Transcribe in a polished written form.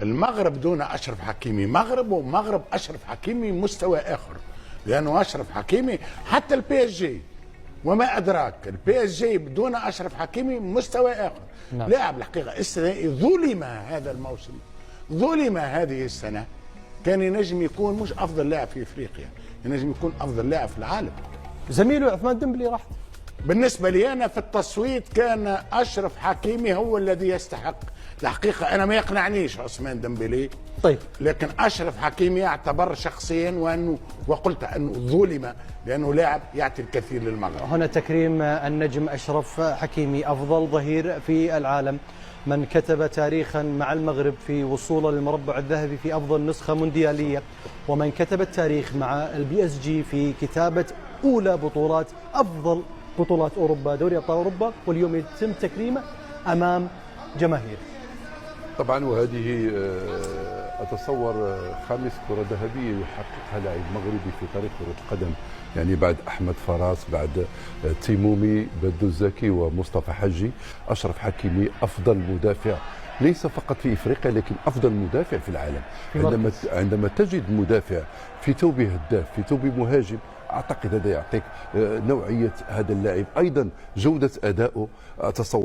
المغرب دون أشرف حكيمي مغرب، ومغرب أشرف حكيمي مستوى آخر، لأنه أشرف حكيمي حتى البي اس جي وما أدراك، البي اس جي بدون أشرف حكيمي مستوى آخر. نعم. لاعب الحقيقة الثنائي ظلم هذا الموسم، ظلم هذه السنة. كان ينجم يكون مش أفضل لاعب في إفريقيا، ينجم يكون أفضل لاعب في العالم. زميله عثمان ديمبلي راح. بالنسبة لي أنا في التصويت كان أشرف حكيمي هو الذي يستحق. الحقيقة أنا ما يقنعنيش عثمان ديمبلي، طيب، لكن أشرف حكيمي يعتبر شخصيا وقلت أنه ظلم لأنه لاعب يعطي الكثير للمغرب. هنا تكريم النجم أشرف حكيمي أفضل ظهير في العالم، من كتب تاريخا مع المغرب في وصوله للمربع الذهبي في أفضل نسخة مونديالية، ومن كتب التاريخ مع البي اس جي في كتابة أولى بطولات أفضل بطولات أوروبا، دوري أبطال أوروبا، واليوم يتم تكريمه أمام جماهير. طبعا وهذه أتصور خامس كرة ذهبية يحققها لاعب مغربي في تاريخ كرة القدم، يعني بعد أحمد فراس، بعد تيمومي، بدو الزكي ومصطفى حجي. أشرف حكيمي أفضل مدافع ليس فقط في إفريقيا لكن أفضل مدافع في العالم. عندما تجد مدافع في ثوب هداف، في ثوب مهاجم، أعتقد هذا يعطيك نوعية هذا اللاعب، أيضا جودة أدائه. أتصور